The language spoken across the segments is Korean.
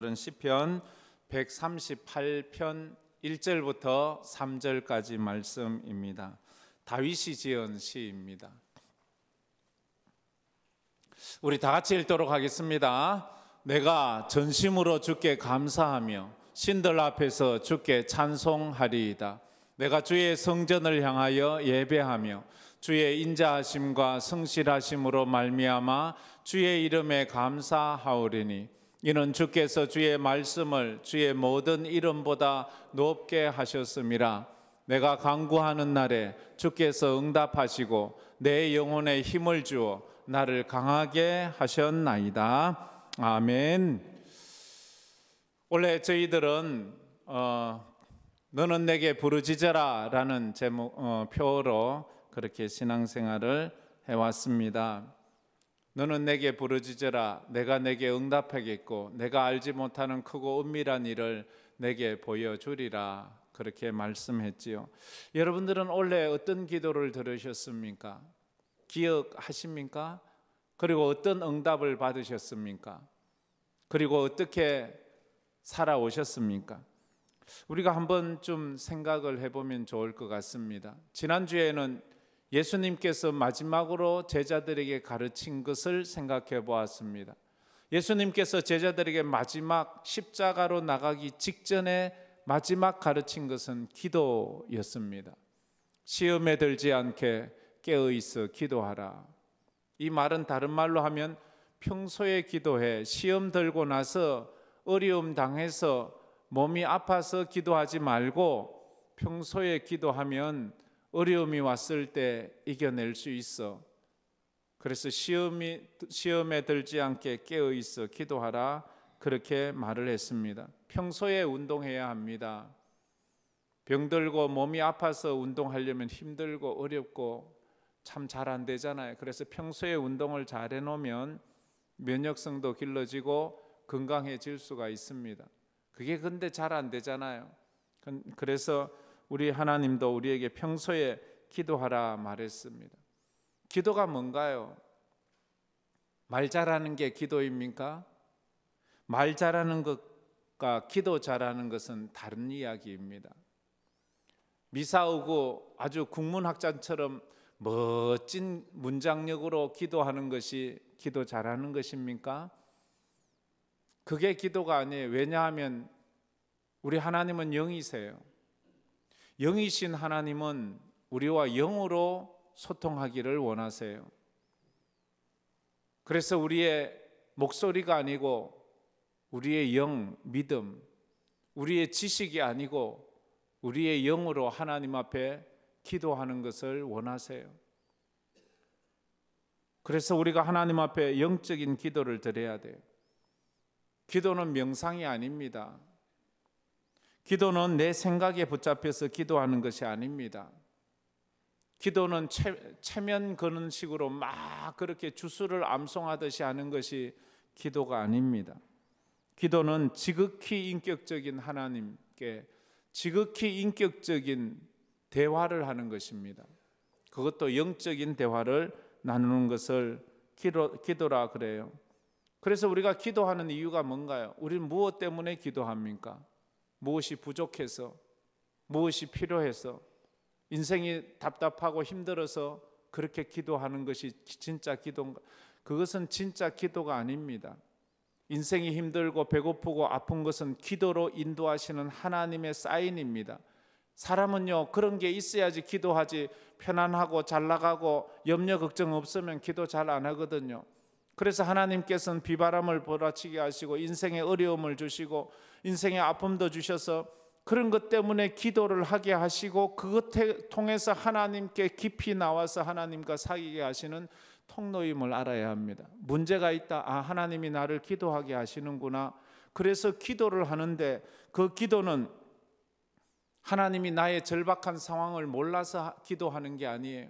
시편 138편 1절부터 3절까지 말씀입니다. 다윗이 지은 시입니다. 우리 다 같이 읽도록 하겠습니다. 내가 전심으로 주께 감사하며 신들 앞에서 주께 찬송하리이다. 내가 주의 성전을 향하여 예배하며 주의 인자하심과 성실하심으로 말미암아 주의 이름에 감사하오리니 이는 주께서 주의 말씀을 주의 모든 이름보다 높게 하셨음이라. 내가 간구하는 날에 주께서 응답하시고 내 영혼에 힘을 주어 나를 강하게 하셨나이다. 아멘. 원래 저희들은 너는 내게 부르짖어라 라는 표어로 그렇게 신앙생활을 해왔습니다. 너는 내게 부르짖어라. 내가 내게 응답하겠고 내가 알지 못하는 크고 은밀한 일을 내게 보여주리라. 그렇게 말씀했지요. 여러분들은 원래 어떤 기도를 들으셨습니까? 기억하십니까? 그리고 어떤 응답을 받으셨습니까? 그리고 어떻게 살아오셨습니까? 우리가 한번 좀 생각을 해보면 좋을 것 같습니다. 지난주에는 예수님께서 마지막으로 제자들에게 가르친 것을 생각해 보았습니다. 예수님께서 제자들에게 마지막 십자가로 나가기 직전에 마지막 가르친 것은 기도였습니다. 시험에 들지 않게 깨어있어 기도하라. 이 말은 다른 말로 하면 평소에 기도해. 시험 들고 나서 어려움 당해서 몸이 아파서 기도하지 말고 평소에 기도하면 어려움이 왔을 때 이겨낼 수 있어. 그래서 시험에 들지 않게 깨어있어 기도하라. 그렇게 말을 했습니다. 평소에 운동해야 합니다. 병들고 몸이 아파서 운동하려면 힘들고 어렵고 참 잘 안 되잖아요. 그래서 평소에 운동을 잘 해놓으면 면역성도 길러지고 건강해질 수가 있습니다. 그게 근데 잘 안 되잖아요. 그래서 우리 하나님도 우리에게 평소에 기도하라 말했습니다. 기도가 뭔가요? 말 잘하는 게 기도입니까? 말 잘하는 것과 기도 잘하는 것은 다른 이야기입니다. 미사오고 아주 국문학자처럼 멋진 문장력으로 기도하는 것이 기도 잘하는 것입니까? 그게 기도가 아니에요. 왜냐하면 우리 하나님은 영이세요. 영이신 하나님은 우리와 영으로 소통하기를 원하세요. 그래서 우리의 목소리가 아니고 우리의 영, 믿음, 우리의 지식이 아니고 우리의 영으로 하나님 앞에 기도하는 것을 원하세요. 그래서 우리가 하나님 앞에 영적인 기도를 드려야 돼요. 기도는 명상이 아닙니다. 기도는 내 생각에 붙잡혀서 기도하는 것이 아닙니다. 기도는 체면 거는 식으로 막 그렇게 주술을 암송하듯이 하는 것이 기도가 아닙니다. 기도는 지극히 인격적인 하나님께 지극히 인격적인 대화를 하는 것입니다. 그것도 영적인 대화를 나누는 것을 기도라 그래요. 그래서 우리가 기도하는 이유가 뭔가요? 우리는 무엇 때문에 기도합니까? 무엇이 부족해서, 무엇이 필요해서, 인생이 답답하고 힘들어서 그렇게 기도하는 것이 진짜 기도인가? 그것은 진짜 기도가 아닙니다. 인생이 힘들고 배고프고 아픈 것은 기도로 인도하시는 하나님의 사인입니다. 사람은요, 그런 게 있어야지 기도하지. 편안하고 잘 나가고 염려 걱정 없으면 기도 잘 안 하거든요. 그래서 하나님께서는 비바람을 몰아치게 하시고 인생의 어려움을 주시고 인생의 아픔도 주셔서 그런 것 때문에 기도를 하게 하시고 그것을 통해서 하나님께 깊이 나와서 하나님과 사귀게 하시는 통로임을 알아야 합니다. 문제가 있다. 아, 하나님이 나를 기도하게 하시는구나. 그래서 기도를 하는데 그 기도는 하나님이 나의 절박한 상황을 몰라서 기도하는 게 아니에요.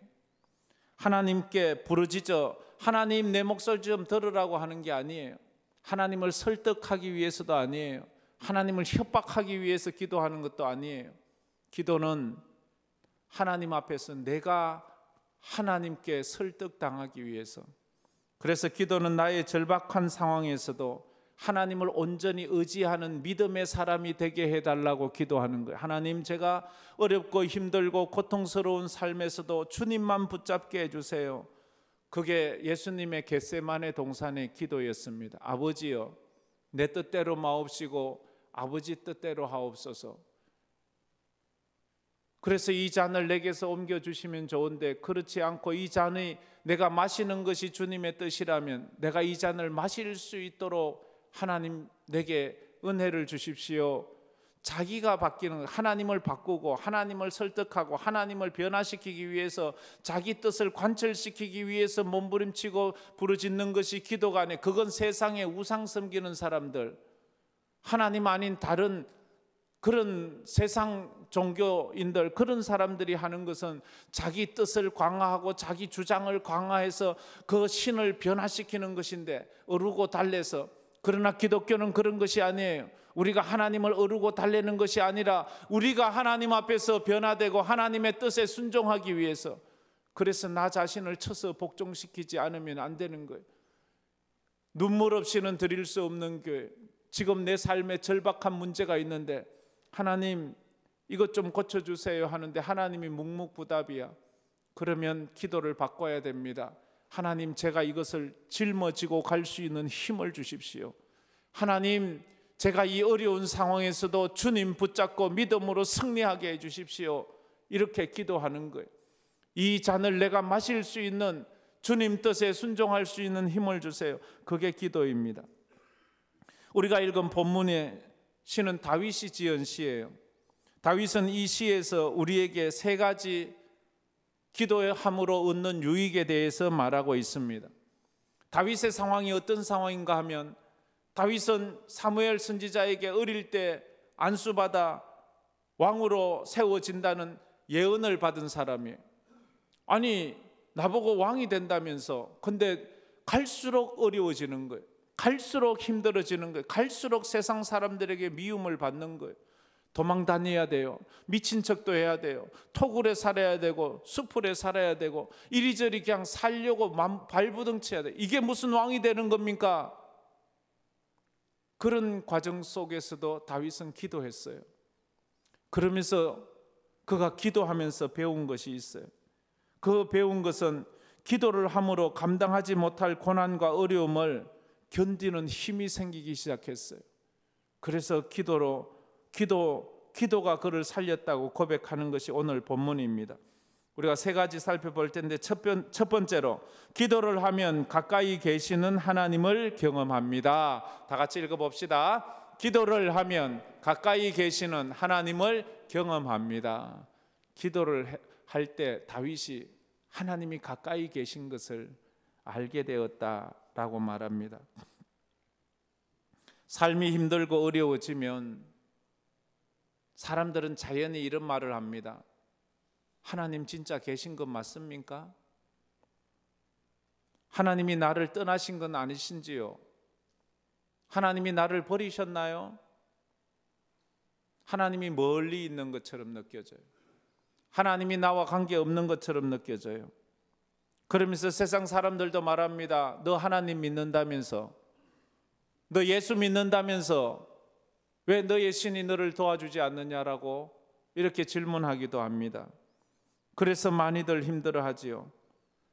하나님께 부르짖어 하나님 내 목소리 좀 들으라고 하는 게 아니에요. 하나님을 설득하기 위해서도 아니에요. 하나님을 협박하기 위해서 기도하는 것도 아니에요. 기도는 하나님 앞에서 내가 하나님께 설득당하기 위해서. 그래서 기도는 나의 절박한 상황에서도 하나님을 온전히 의지하는 믿음의 사람이 되게 해달라고 기도하는 거예요. 하나님, 제가 어렵고 힘들고 고통스러운 삶에서도 주님만 붙잡게 해주세요. 그게 예수님의 겟세마네 동산의 기도였습니다. 아버지여, 내 뜻대로 마옵시고 아버지 뜻대로 하옵소서. 그래서 이 잔을 내게서 옮겨주시면 좋은데 그렇지 않고 이 잔이 내가 마시는 것이 주님의 뜻이라면 내가 이 잔을 마실 수 있도록 하나님 내게 은혜를 주십시오. 자기가 바뀌는, 하나님을 바꾸고 하나님을 설득하고 하나님을 변화시키기 위해서 자기 뜻을 관철시키기 위해서 몸부림치고 부르짖는 것이 기도가 아니에요. 그건 세상에 우상 섬기는 사람들, 하나님 아닌 다른 그런 세상 종교인들, 그런 사람들이 하는 것은 자기 뜻을 강화하고 자기 주장을 강화해서 그 신을 변화시키는 것인데, 어루고 달래서. 그러나 기독교는 그런 것이 아니에요. 우리가 하나님을 어루고 달래는 것이 아니라 우리가 하나님 앞에서 변화되고 하나님의 뜻에 순종하기 위해서, 그래서 나 자신을 쳐서 복종시키지 않으면 안 되는 거예요. 눈물 없이는 드릴 수 없는 교회. 지금 내 삶에 절박한 문제가 있는데 하나님 이것 좀 고쳐주세요 하는데 하나님이 묵묵부답이야. 그러면 기도를 바꿔야 됩니다. 하나님, 제가 이것을 짊어지고 갈 수 있는 힘을 주십시오. 하나님, 제가 이 어려운 상황에서도 주님 붙잡고 믿음으로 승리하게 해주십시오. 이렇게 기도하는 거예요. 이 잔을 내가 마실 수 있는, 주님 뜻에 순종할 수 있는 힘을 주세요. 그게 기도입니다. 우리가 읽은 본문의 시는 다윗이 지은 시예요. 다윗은 이 시에서 우리에게 세 가지 기도함으로 얻는 유익에 대해서 말하고 있습니다. 다윗의 상황이 어떤 상황인가 하면, 다윗은 사무엘 선지자에게 어릴 때 안수받아 왕으로 세워진다는 예언을 받은 사람이에요. 아니, 나보고 왕이 된다면서. 근데 갈수록 어려워지는 거예요. 갈수록 힘들어지는 거예요. 갈수록 세상 사람들에게 미움을 받는 거예요. 도망 다녀야 돼요. 미친 척도 해야 돼요. 토굴에 살아야 되고 수풀에 살아야 되고 이리저리 그냥 살려고 발부둥쳐야 돼요. 이게 무슨 왕이 되는 겁니까? 그런 과정 속에서도 다윗은 기도했어요. 그러면서 그가 기도하면서 배운 것이 있어요. 그 배운 것은 기도를 함으로 감당하지 못할 고난과 어려움을 견디는 힘이 생기기 시작했어요. 그래서 기도가 그를 살렸다고 고백하는 것이 오늘 본문입니다. 우리가 세 가지 살펴볼 텐데, 첫 번째로 기도를 하면 가까이 계시는 하나님을 경험합니다. 다 같이 읽어봅시다. 기도를 하면 가까이 계시는 하나님을 경험합니다. 기도를 할 때 다윗이 하나님이 가까이 계신 것을 알게 되었다라고 말합니다. 삶이 힘들고 어려워지면 사람들은 자연히 이런 말을 합니다. 하나님 진짜 계신 것 맞습니까? 하나님이 나를 떠나신 건 아니신지요? 하나님이 나를 버리셨나요? 하나님이 멀리 있는 것처럼 느껴져요. 하나님이 나와 관계없는 것처럼 느껴져요. 그러면서 세상 사람들도 말합니다. 너 하나님 믿는다면서, 너 예수 믿는다면서 왜 너의 신이 너를 도와주지 않느냐라고 이렇게 질문하기도 합니다. 그래서 많이들 힘들어하지요.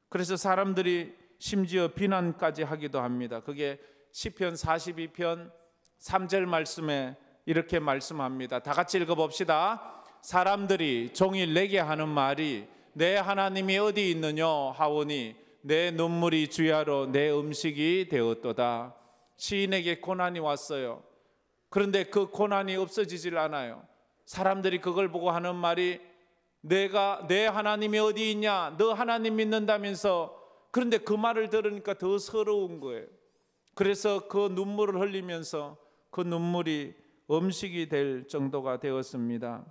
그래서 사람들이 심지어 비난까지 하기도 합니다. 그게 시편 42편 3절 말씀에 이렇게 말씀합니다. 다 같이 읽어봅시다. 사람들이 종일 내게 하는 말이 내 하나님이 어디 있느냐 하오니 내 눈물이 주야로 내 음식이 되었도다. 시인에게 고난이 왔어요. 그런데 그 고난이 없어지질 않아요. 사람들이 그걸 보고 하는 말이 내 하나님이 어디 있냐? 너 하나님 믿는다면서. 그런데 그 말을 들으니까 더 서러운 거예요. 그래서 그 눈물을 흘리면서 그 눈물이 음식이 될 정도가 되었습니다.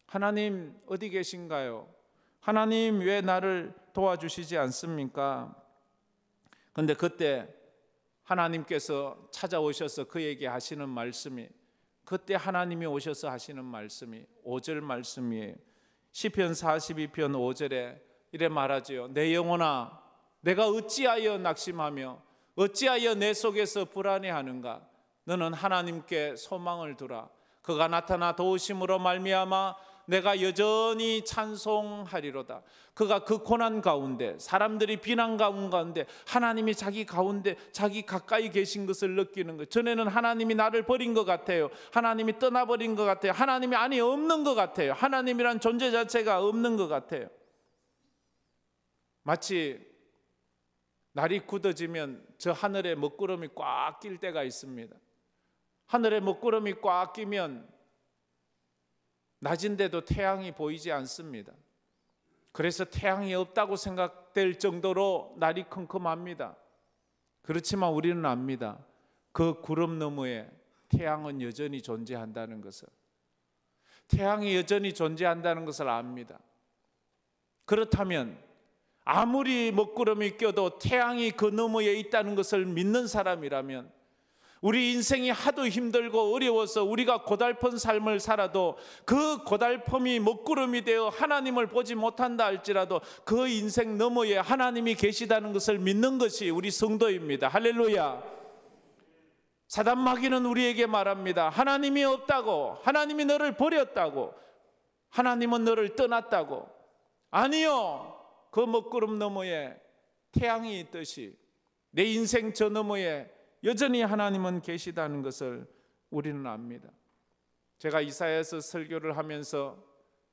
하나님 어디 계신가요? 하나님 왜 나를 도와주시지 않습니까? 그런데 그때 하나님께서 찾아오셔서 그에게 하시는 말씀이, 그때 하나님이 오셔서 하시는 말씀이 5절 말씀이에요. 시편 42편 5절에 이래 말하지요. 내 영혼아 내가 어찌하여 낙심하며 어찌하여 내 속에서 불안해하는가? 너는 하나님께 소망을 두라. 그가 나타나 도우심으로 말미암아 내가 여전히 찬송하리로다. 그가 그 고난 가운데, 사람들이 비난 가운데 하나님이 자기 가운데, 자기 가까이 계신 것을 느끼는 것. 전에는 하나님이 나를 버린 것 같아요. 하나님이 떠나버린 것 같아요. 하나님이 안에 없는 것 같아요. 하나님이란 존재 자체가 없는 것 같아요. 마치 날이 굳어지면 저 하늘에 먹구름이 꽉 낄 때가 있습니다. 하늘에 먹구름이 꽉 끼면 낮인데도 태양이 보이지 않습니다. 그래서 태양이 없다고 생각될 정도로 날이 컴컴합니다. 그렇지만 우리는 압니다. 그 구름 너머에 태양은 여전히 존재한다는 것을. 태양이 여전히 존재한다는 것을 압니다. 그렇다면 아무리 먹구름이 껴도 태양이 그 너머에 있다는 것을 믿는 사람이라면, 우리 인생이 하도 힘들고 어려워서 우리가 고달픈 삶을 살아도 그 고달픔이 먹구름이 되어 하나님을 보지 못한다 할지라도 그 인생 너머에 하나님이 계시다는 것을 믿는 것이 우리 성도입니다. 할렐루야. 사단 마귀는 우리에게 말합니다. 하나님이 없다고, 하나님이 너를 버렸다고, 하나님은 너를 떠났다고. 아니요, 그 먹구름 너머에 태양이 있듯이 내 인생 저 너머에 여전히 하나님은 계시다는 것을 우리는 압니다. 제가 이사야서 설교를 하면서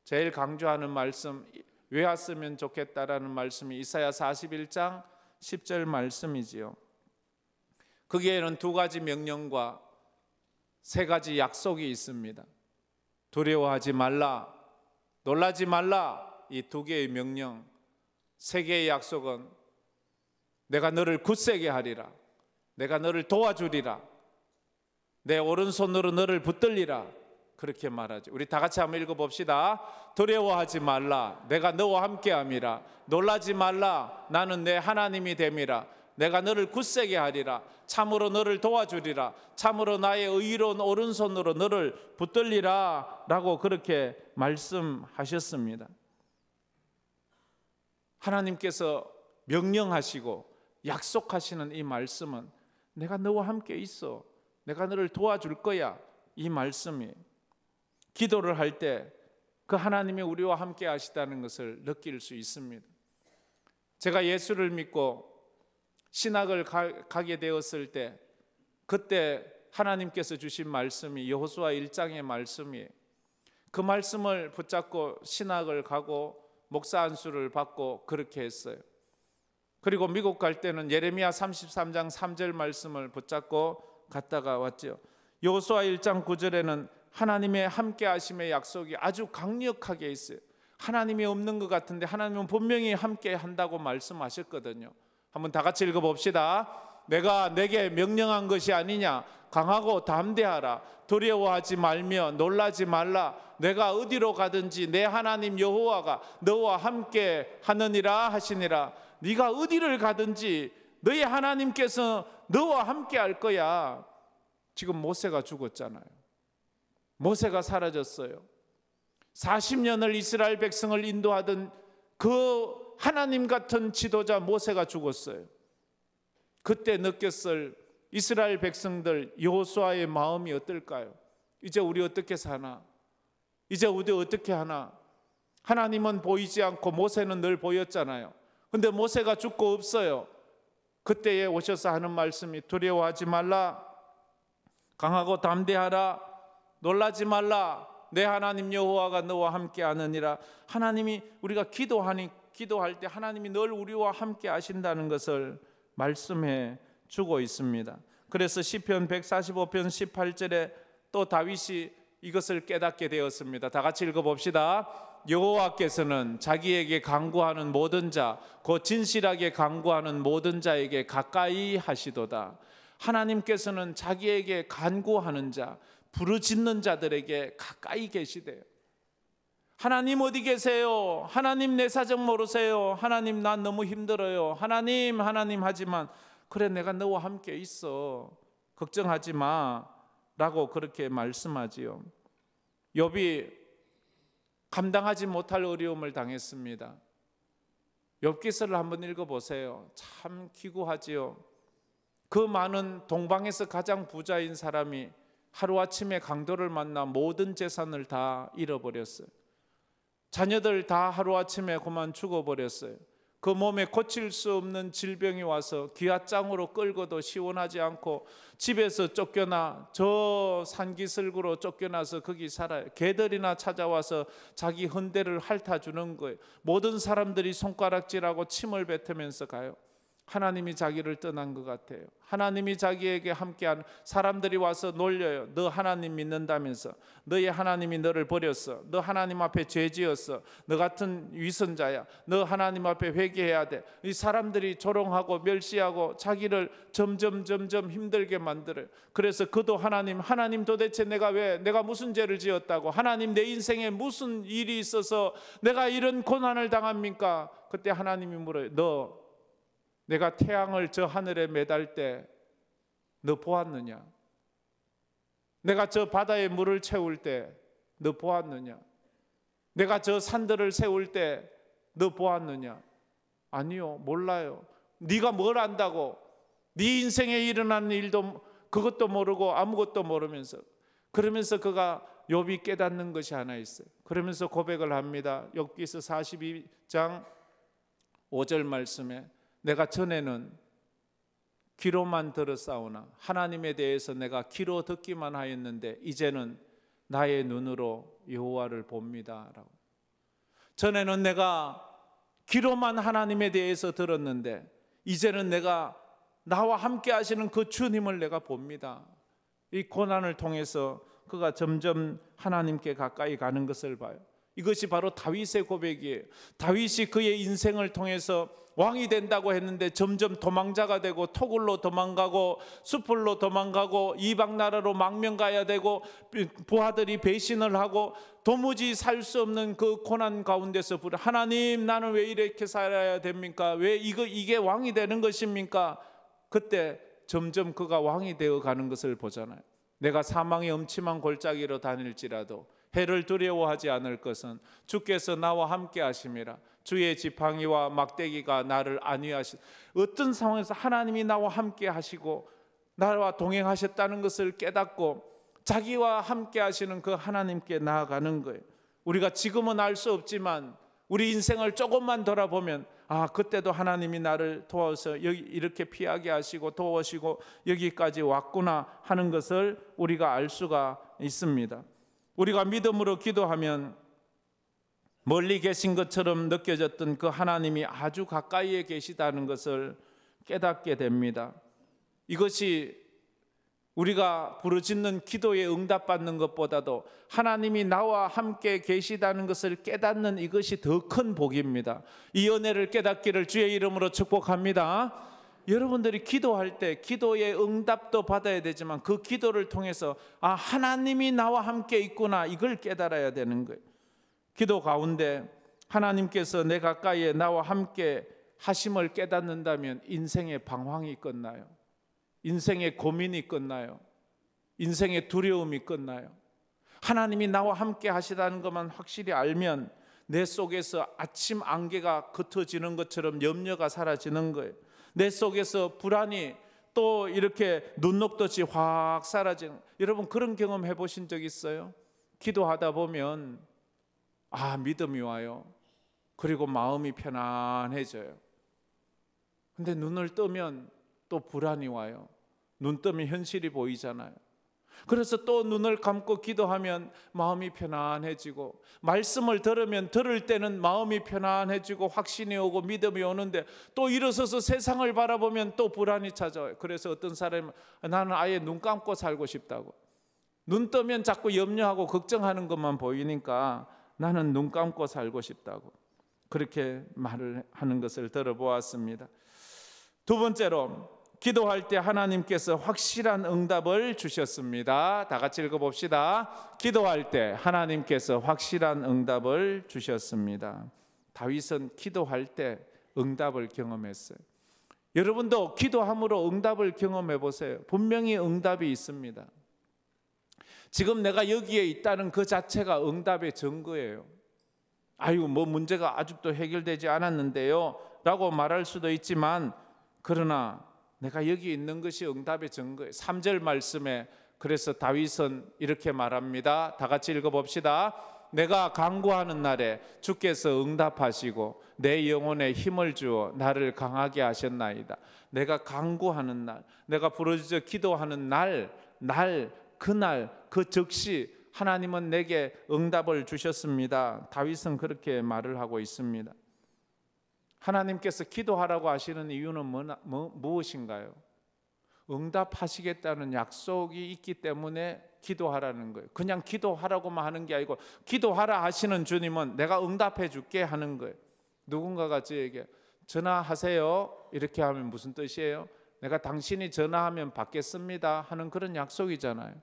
제일 강조하는 말씀, 외웠으면 좋겠다라는 말씀이 이사야 41장 10절 말씀이지요. 거기에는 두 가지 명령과 세 가지 약속이 있습니다. 두려워하지 말라, 놀라지 말라, 이 두 개의 명령, 세 개의 약속은 내가 너를 굳세게 하리라, 내가 너를 도와주리라, 내 오른손으로 너를 붙들리라, 그렇게 말하죠. 우리 다 같이 한번 읽어봅시다. 두려워하지 말라, 내가 너와 함께함이라. 놀라지 말라, 나는 내 하나님이 됨이라. 내가 너를 굳세게 하리라. 참으로 너를 도와주리라. 참으로 나의 의로운 오른손으로 너를 붙들리라 라고 그렇게 말씀하셨습니다. 하나님께서 명령하시고 약속하시는 이 말씀은 내가 너와 함께 있어, 내가 너를 도와줄 거야, 이 말씀이 기도를 할 때 그 하나님이 우리와 함께 하시다는 것을 느낄 수 있습니다. 제가 예수를 믿고 신학을 가게 되었을 때 그때 하나님께서 주신 말씀이 여호수아 1장의 말씀이에요. 그 말씀을 붙잡고 신학을 가고 목사 안수를 받고 그렇게 했어요. 그리고 미국 갈 때는 예레미야 33장 3절 말씀을 붙잡고 갔다가 왔죠. 여호수아 1장 9절에는 하나님의 함께 하심의 약속이 아주 강력하게 있어요. 하나님이 없는 것 같은데 하나님은 분명히 함께 한다고 말씀하셨거든요. 한번 다 같이 읽어봅시다. 내가 내게 명령한 것이 아니냐, 강하고 담대하라, 두려워하지 말며 놀라지 말라. 내가 어디로 가든지 내 하나님 여호와가 너와 함께 하느니라 하시니라. 네가 어디를 가든지 너의 하나님께서 너와 함께 할 거야. 지금 모세가 죽었잖아요. 모세가 사라졌어요. 40년을 이스라엘 백성을 인도하던 그 하나님 같은 지도자 모세가 죽었어요. 그때 느꼈을 이스라엘 백성들 여호수아의 마음이 어떨까요? 이제 우리 어떻게 사나? 이제 우리 어떻게 하나? 하나님은 보이지 않고 모세는 늘 보였잖아요. 근데 모세가 죽고 없어요. 그때에 오셔서 하는 말씀이 두려워하지 말라, 강하고 담대하라, 놀라지 말라, 내 하나님 여호와가 너와 함께 하느니라. 하나님이 우리가 기도할 때 하나님이 늘 우리와 함께 하신다는 것을 말씀해 주고 있습니다. 그래서 시편 145편 18절에 또 다윗이 이것을 깨닫게 되었습니다. 다 같이 읽어봅시다. 여호와께서는 자기에게 간구하는 모든 자, 곧 진실하게 간구하는 모든 자에게 가까이 하시도다. 하나님께서는 자기에게 간구하는 자, 부르짖는 자들에게 가까이 계시대요. 하나님 어디 계세요? 하나님 내 사정 모르세요? 하나님 난 너무 힘들어요. 하나님 하지만 그래 내가 너와 함께 있어, 걱정하지 마 라고 그렇게 말씀하지요. 욥이 감당하지 못할 어려움을 당했습니다. 욥기서를 한번 읽어보세요. 참 기구하지요. 그 많은 동방에서 가장 부자인 사람이 하루아침에 강도를 만나 모든 재산을 다 잃어버렸어요. 자녀들 다 하루아침에 그만 죽어버렸어요. 그 몸에 고칠 수 없는 질병이 와서 기아장으로 끌고도 시원하지 않고 집에서 쫓겨나 저 산기슭으로 쫓겨나서 거기 살아요. 개들이나 찾아와서 자기 헌대를 핥아주는 거예요. 모든 사람들이 손가락질하고 침을 뱉으면서 가요. 하나님이 자기를 떠난 것 같아요. 하나님이 자기에게 함께하는 사람들이 와서 놀려요. 너 하나님 믿는다면서, 너의 하나님이 너를 버렸어, 너 하나님 앞에 죄지었어, 너 같은 위선자야, 너 하나님 앞에 회개해야 돼. 이 사람들이 조롱하고 멸시하고 자기를 점점 힘들게 만들어요. 그래서 그도 하나님 도대체 내가 무슨 죄를 지었다고, 하나님 내 인생에 무슨 일이 있어서 내가 이런 고난을 당합니까? 그때 하나님이 물어요. 내가 태양을 저 하늘에 매달 때 너 보았느냐? 내가 저 바다에 물을 채울 때 너 보았느냐? 내가 저 산들을 세울 때 너 보았느냐? 아니요, 몰라요. 네가 뭘 안다고? 네 인생에 일어난 일도 그것도 모르고 아무것도 모르면서, 그러면서 그가 욥이 깨닫는 것이 하나 있어요. 그러면서 고백을 합니다. 욥기서 42장 5절 말씀에, 내가 전에는 귀로만 들었사오나 하나님에 대해서 내가 귀로 듣기만 하였는데 이제는 나의 눈으로 여호와를 봅니다 라고. 전에는 내가 귀로만 하나님에 대해서 들었는데 이제는 내가 나와 함께 하시는 그 주님을 내가 봅니다. 이 고난을 통해서 그가 점점 하나님께 가까이 가는 것을 봐요. 이것이 바로 다윗의 고백이에요. 다윗이 그의 인생을 통해서 왕이 된다고 했는데 점점 도망자가 되고 토굴로 도망가고 숲으로 도망가고 이방 나라로 망명 가야 되고 부하들이 배신을 하고 도무지 살 수 없는 그 고난 가운데서 하나님, 나는 왜 이렇게 살아야 됩니까? 왜 이게 왕이 되는 것입니까? 그때 점점 그가 왕이 되어 가는 것을 보잖아요. 내가 사망의 음침한 골짜기로 다닐지라도 해를 두려워하지 않을 것은 주께서 나와 함께 하심이라. 주의 지팡이와 막대기가 나를 안위하시. 어떤 상황에서 하나님이 나와 함께 하시고 나와 동행하셨다는 것을 깨닫고 자기와 함께 하시는 그 하나님께 나아가는 거예요. 우리가 지금은 알 수 없지만 우리 인생을 조금만 돌아보면 그때도 하나님이 나를 도와서 여기 이렇게 피하게 하시고 도우시고 여기까지 왔구나 하는 것을 우리가 알 수가 있습니다. 우리가 믿음으로 기도하면 멀리 계신 것처럼 느껴졌던 그 하나님이 아주 가까이에 계시다는 것을 깨닫게 됩니다. 이것이 우리가 부르짖는 기도에 응답받는 것보다도 하나님이 나와 함께 계시다는 것을 깨닫는 이것이 더 큰 복입니다. 이 은혜를 깨닫기를 주의 이름으로 축복합니다. 여러분들이 기도할 때 기도의 응답도 받아야 되지만 그 기도를 통해서 하나님이 나와 함께 있구나, 이걸 깨달아야 되는 거예요. 기도 가운데 하나님께서 내 가까이에 나와 함께 하심을 깨닫는다면 인생의 방황이 끝나요. 인생의 고민이 끝나요. 인생의 두려움이 끝나요. 하나님이 나와 함께 하시다는 것만 확실히 알면 내 속에서 아침 안개가 흩어지는 것처럼 염려가 사라지는 거예요. 내 속에서 불안이 또 이렇게 눈 녹듯이 확 사라지는. 여러분 그런 경험 해보신 적 있어요? 기도하다 보면 믿음이 와요. 그리고 마음이 편안해져요. 근데 눈을 뜨면 또 불안이 와요. 눈 뜨면 현실이 보이잖아요. 그래서 또 눈을 감고 기도하면 마음이 편안해지고, 말씀을 들으면 들을 때는 마음이 편안해지고 확신이 오고 믿음이 오는데 또 일어서서 세상을 바라보면 또 불안이 찾아와요. 그래서 어떤 사람은 나는 아예 눈 감고 살고 싶다고. 눈 뜨면 자꾸 염려하고 걱정하는 것만 보이니까 나는 눈 감고 살고 싶다고 그렇게 말을 하는 것을 들어보았습니다. 두 번째로, 기도할 때 하나님께서 확실한 응답을 주셨습니다. 다 같이 읽어봅시다. 기도할 때 하나님께서 확실한 응답을 주셨습니다. 다윗은 기도할 때 응답을 경험했어요. 여러분도 기도함으로 응답을 경험해 보세요. 분명히 응답이 있습니다. 지금 내가 여기에 있다는 그 자체가 응답의 증거예요. 문제가 아직도 해결되지 않았는데요 라고 말할 수도 있지만, 그러나 내가 여기 있는 것이 응답의 증거예요. 3절 말씀에 그래서 다윗은 이렇게 말합니다. 다 같이 읽어봅시다. 내가 간구하는 날에 주께서 응답하시고 내 영혼에 힘을 주어 나를 강하게 하셨나이다. 내가 간구하는 날, 내가 부르짖어 기도하는 그날 그 즉시 하나님은 내게 응답을 주셨습니다. 다윗은 그렇게 말을 하고 있습니다. 하나님께서 기도하라고 하시는 이유는 무엇인가요? 응답하시겠다는 약속이 있기 때문에 기도하라는 거예요. 그냥 기도하라고만 하는 게 아니고 기도하라 하시는 주님은 내가 응답해 줄게 하는 거예요. 누군가가 저에게 전화하세요 이렇게 하면 무슨 뜻이에요? 내가 당신이 전화하면 받겠습니다 하는 그런 약속이잖아요.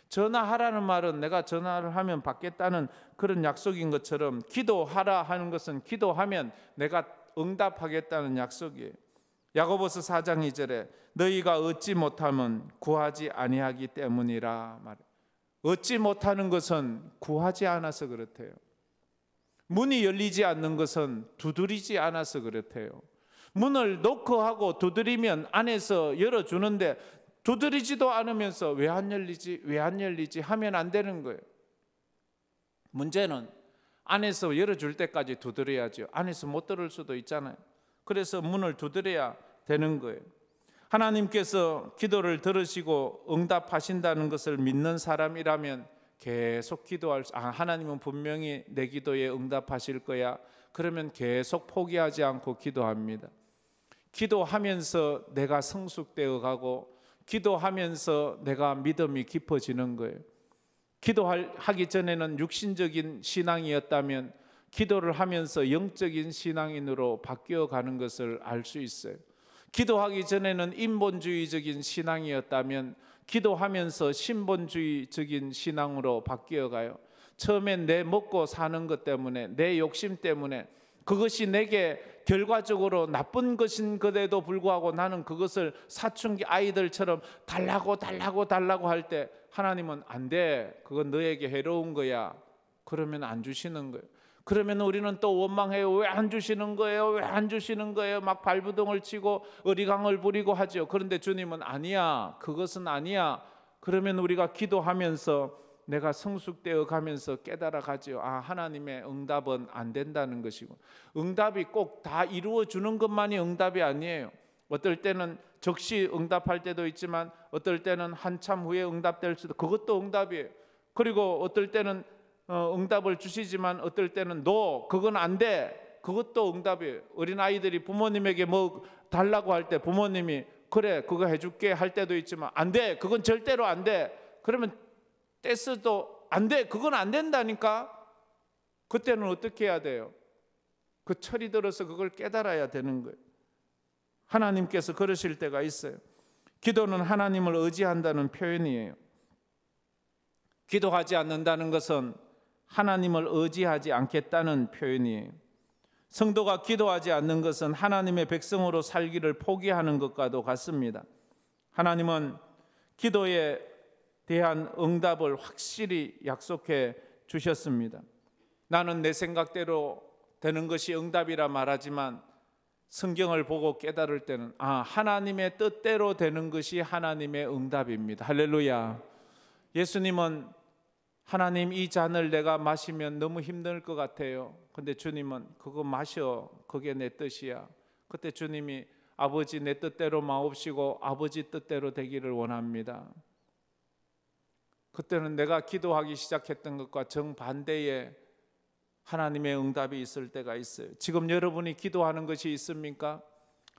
전화하라는 말은 내가 전화를 하면 받겠다는 그런 약속인 것처럼 기도하라 하는 것은 기도하면 내가 응답하겠다는 약속이에요. 야고보서 4장 2절에 너희가 얻지 못하면 구하지 아니하기 때문이라 말해요. 얻지 못하는 것은 구하지 않아서 그렇대요. 문이 열리지 않는 것은 두드리지 않아서 그렇대요. 문을 노크하고 두드리면 안에서 열어주는데 두드리지도 않으면서 왜 안 열리지 하면 안 되는 거예요. 문제는 안에서 열어줄 때까지 두드려야죠. 안에서 못 들을 수도 있잖아요. 그래서 문을 두드려야 되는 거예요. 하나님께서 기도를 들으시고 응답하신다는 것을 믿는 사람이라면 계속 기도할 하나님은 분명히 내 기도에 응답하실 거야. 그러면 계속 포기하지 않고 기도합니다. 기도하면서 내가 성숙되어 가고 기도하면서 내가 믿음이 깊어지는 거예요. 기도하기 전에는 육신적인 신앙이었다면 기도를 하면서 영적인 신앙인으로 바뀌어가는 것을 알 수 있어요. 기도하기 전에는 인본주의적인 신앙이었다면 기도하면서 신본주의적인 신앙으로 바뀌어가요. 처음엔 내 먹고 사는 것 때문에 내 욕심 때문에 그것이 내게 결과적으로 나쁜 것인 그에도 불구하고 나는 그것을 사춘기 아이들처럼 달라고 할 때 하나님은 안 돼. 그건 너에게 해로운 거야. 그러면 안 주시는 거예요. 그러면 우리는 또 원망해요. 왜 안 주시는 거예요? 왜 안 주시는 거예요? 막 발부동을 치고 어리광을 부리고 하죠. 그런데 주님은 아니야. 그것은 아니야. 그러면 우리가 기도하면서 내가 성숙되어 가면서 깨달아 가지요. 하나님의 응답은 안 된다는 것이고 응답이 꼭 다 이루어 주는 것만이 응답이 아니에요. 어떨 때는 즉시 응답할 때도 있지만 어떨 때는 한참 후에 응답될 수도 그것도 응답이에요. 그리고 어떨 때는 응답을 주시지만 어떨 때는 그건 안 돼. 그것도 응답이에요. 어린아이들이 부모님에게 뭐 달라고 할 때 부모님이 그래 그거 해줄게 할 때도 있지만 안 돼. 그건 절대로 안 돼. 그러면 떼써도 안 돼. 그건 안 된다니까. 그때는 어떻게 해야 돼요? 그 철이 들어서 그걸 깨달아야 되는 거예요. 하나님께서 그러실 때가 있어요. 기도는 하나님을 의지한다는 표현이에요. 기도하지 않는다는 것은 하나님을 의지하지 않겠다는 표현이에요. 성도가 기도하지 않는 것은 하나님의 백성으로 살기를 포기하는 것과도 같습니다. 하나님은 기도에 대한 응답을 확실히 약속해 주셨습니다. 나는 내 생각대로 되는 것이 응답이라 말하지만 성경을 보고 깨달을 때는 하나님의 뜻대로 되는 것이 하나님의 응답입니다. 할렐루야. 예수님은 하나님 이 잔을 내가 마시면 너무 힘들 것 같아요. 근데 주님은 그거 마셔. 그게 내 뜻이야. 그때 주님이 아버지 내 뜻대로 마옵시고 아버지 뜻대로 되기를 원합니다. 그때는 내가 기도하기 시작했던 것과 정반대의 하나님의 응답이 있을 때가 있어요. 지금 여러분이 기도하는 것이 있습니까?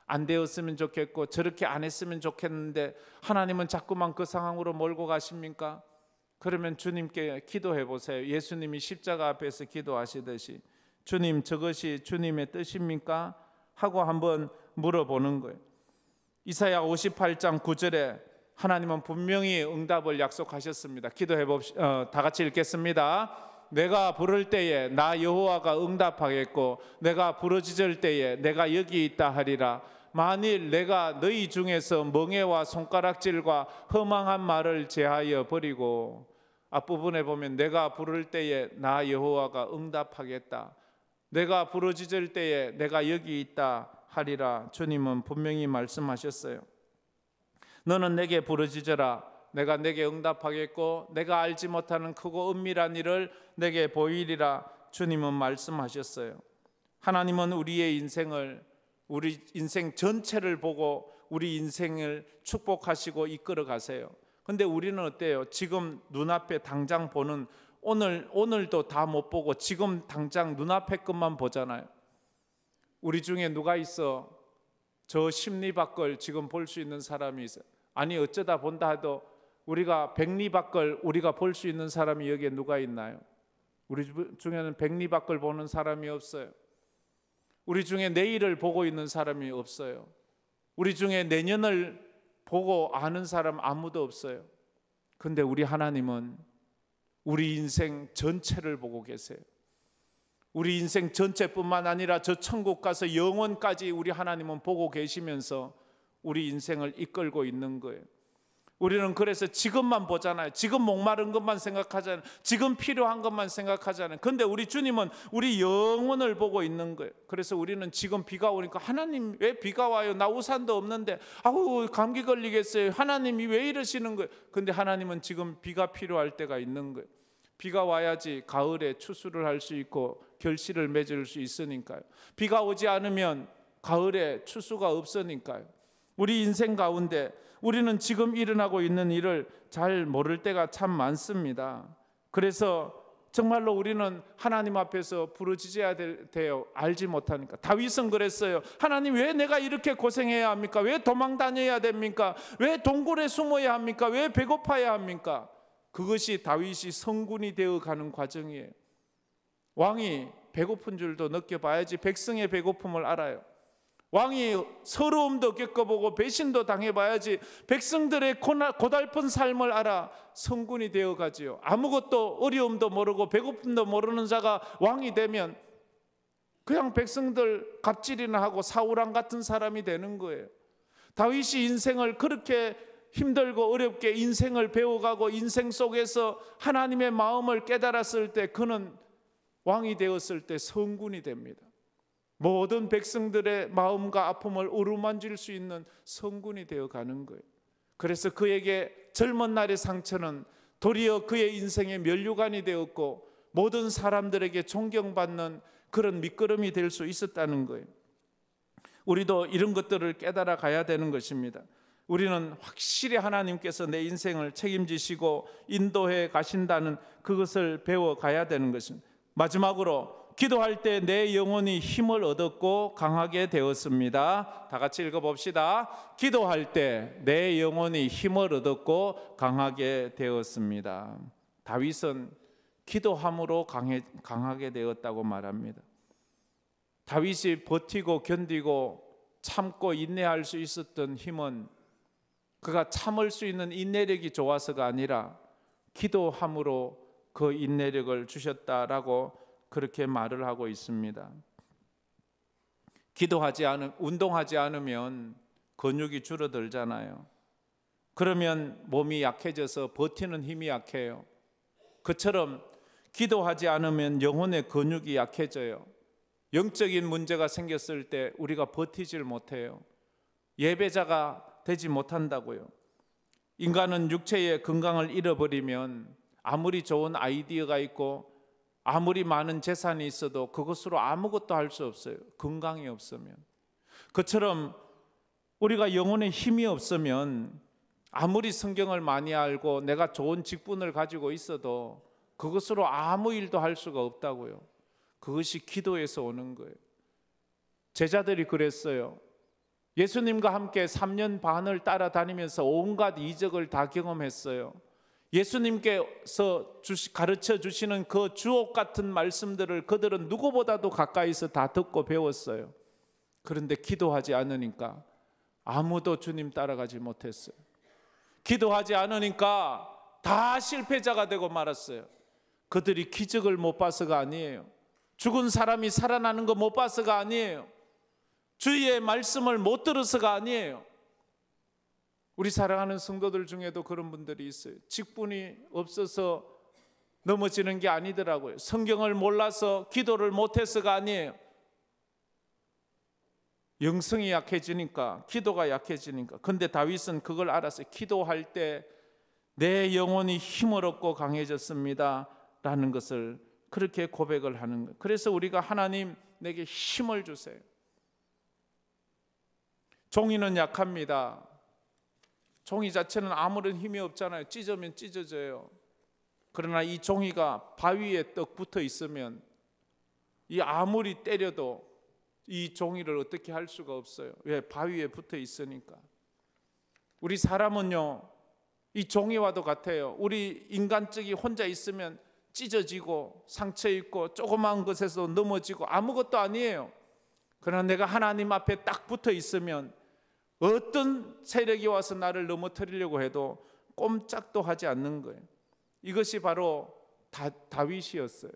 안 되었으면 좋겠고 저렇게 안 했으면 좋겠는데 하나님은 자꾸만 그 상황으로 몰고 가십니까? 그러면 주님께 기도해 보세요. 예수님이 십자가 앞에서 기도하시듯이 주님 저것이 주님의 뜻입니까? 하고 한번 물어보는 거예요. 이사야 58장 9절에 하나님은 분명히 응답을 약속하셨습니다. 기도해 봅시다. 다 같이 읽겠습니다. 내가 부를 때에 나 여호와가 응답하겠고 내가 부르짖을 때에 내가 여기 있다 하리라. 만일 내가 너희 중에서 멍에와 손가락질과 허망한 말을 제하여 버리고 앞부분에 보면 내가 부를 때에 나 여호와가 응답하겠다. 내가 부르짖을 때에 내가 여기 있다 하리라. 주님은 분명히 말씀하셨어요. 너는 내게 부르짖어라. 내가 내게 응답하겠고 내가 알지 못하는 크고 은밀한 일을 내게 보이리라. 주님은 말씀하셨어요. 하나님은 우리의 인생을, 우리 인생 전체를 보고 우리 인생을 축복하시고 이끌어 가세요. 근데 우리는 어때요? 지금 눈앞에 당장 보는 오늘도 다 못 보고 지금 당장 눈앞에 것만 보잖아요. 우리 중에 누가 있어 저 심리 밖을 지금 볼 수 있는 사람이 있어요? 아니 어쩌다 본다 해도 우리가 백리 밖을 우리가 볼 수 있는 사람이 여기에 누가 있나요? 우리 중에는 백리 밖을 보는 사람이 없어요. 우리 중에 내일을 보고 있는 사람이 없어요. 우리 중에 내년을 보고 아는 사람 아무도 없어요. 근데 우리 하나님은 우리 인생 전체를 보고 계세요. 우리 인생 전체뿐만 아니라 저 천국 가서 영원까지 우리 하나님은 보고 계시면서 우리 인생을 이끌고 있는 거예요. 우리는 그래서 지금만 보잖아요. 지금 목마른 것만 생각하잖아요. 지금 필요한 것만 생각하잖아요. 근데 우리 주님은 우리 영혼을 보고 있는 거예요. 그래서 우리는 지금 비가 오니까 하나님 왜 비가 와요? 나 우산도 없는데 아우 감기 걸리겠어요. 하나님이 왜 이러시는 거예요? 근데 하나님은 지금 비가 필요할 때가 있는 거예요. 비가 와야지 가을에 추수를 할 수 있고 결실을 맺을 수 있으니까요. 비가 오지 않으면 가을에 추수가 없으니까요. 우리 인생 가운데 우리는 지금 일어나고 있는 일을 잘 모를 때가 참 많습니다. 그래서 정말로 우리는 하나님 앞에서 부르짖어야 돼요. 알지 못하니까. 다윗은 그랬어요. 하나님 왜 내가 이렇게 고생해야 합니까? 왜 도망 다녀야 됩니까? 왜 동굴에 숨어야 합니까? 왜 배고파야 합니까? 그것이 다윗이 성군이 되어 가는 과정이에요. 왕이 배고픈 줄도 느껴봐야지 백성의 배고픔을 알아요. 왕이 서러움도 겪어보고 배신도 당해봐야지 백성들의 고달픈 삶을 알아 성군이 되어가지요. 아무것도 어려움도 모르고 배고픔도 모르는 자가 왕이 되면 그냥 백성들 갑질이나 하고 사울왕 같은 사람이 되는 거예요. 다윗이 인생을 그렇게 힘들고 어렵게 인생을 배워가고 인생 속에서 하나님의 마음을 깨달았을 때 그는 왕이 되었을 때 성군이 됩니다. 모든 백성들의 마음과 아픔을 어루만질 수 있는 성군이 되어가는 거예요. 그래서 그에게 젊은 날의 상처는 도리어 그의 인생의 면류관이 되었고 모든 사람들에게 존경받는 그런 밑거름이 될 수 있었다는 거예요. 우리도 이런 것들을 깨달아 가야 되는 것입니다. 우리는 확실히 하나님께서 내 인생을 책임지시고 인도해 가신다는 그것을 배워가야 되는 것입니다. 마지막으로 기도할 때 내 영혼이 힘을 얻었고 강하게 되었습니다. 다 같이 읽어봅시다. 기도할 때 내 영혼이 힘을 얻었고 강하게 되었습니다. 다윗은 기도함으로 강하게 되었다고 말합니다. 다윗이 버티고 견디고 참고 인내할 수 있었던 힘은 그가 참을 수 있는 인내력이 좋아서가 아니라 기도함으로 그 인내력을 주셨다라고 그렇게 말을 하고 있습니다. 운동하지 않으면 근육이 줄어들잖아요. 그러면 몸이 약해져서 버티는 힘이 약해요. 그처럼 기도하지 않으면 영혼의 근육이 약해져요. 영적인 문제가 생겼을 때 우리가 버티질 못해요. 예배자가 되지 못한다고요. 인간은 육체의 건강을 잃어버리면 아무리 좋은 아이디어가 있고 아무리 많은 재산이 있어도 그것으로 아무것도 할 수 없어요. 건강이 없으면. 그처럼 우리가 영혼의 힘이 없으면 아무리 성경을 많이 알고 내가 좋은 직분을 가지고 있어도 그것으로 아무 일도 할 수가 없다고요. 그것이 기도에서 오는 거예요. 제자들이 그랬어요. 예수님과 함께 3년 반을 따라다니면서 온갖 이적을 다 경험했어요. 예수님께서 가르쳐 주시는 그 주옥 같은 말씀들을 그들은 누구보다도 가까이서 다 듣고 배웠어요. 그런데 기도하지 않으니까 아무도 주님 따라가지 못했어요. 기도하지 않으니까 다 실패자가 되고 말았어요. 그들이 기적을 못 봐서가 아니에요. 죽은 사람이 살아나는 거 못 봐서가 아니에요. 주의 말씀을 못 들어서가 아니에요. 우리 사랑하는 성도들 중에도 그런 분들이 있어요. 직분이 없어서 넘어지는 게 아니더라고요. 성경을 몰라서 기도를 못해서가 아니에요. 영성이 약해지니까, 기도가 약해지니까. 근데 다윗은 그걸 알았어요. 기도할 때 내 영혼이 힘을 얻고 강해졌습니다 라는 것을 그렇게 고백을 하는 거예요. 그래서 우리가 하나님 내게 힘을 주세요. 종이는 약합니다. 종이 자체는 아무런 힘이 없잖아요. 찢으면 찢어져요. 그러나 이 종이가 바위에 떡 붙어 있으면 이 아무리 때려도 이 종이를 어떻게 할 수가 없어요. 왜? 바위에 붙어 있으니까. 우리 사람은요, 이 종이와도 같아요. 우리 인간적이 혼자 있으면 찢어지고 상처 입고 조그마한 것에서 넘어지고 아무것도 아니에요. 그러나 내가 하나님 앞에 딱 붙어 있으면 어떤 세력이 와서 나를 넘어뜨리려고 해도 꼼짝도 하지 않는 거예요. 이것이 바로 다윗이었어요.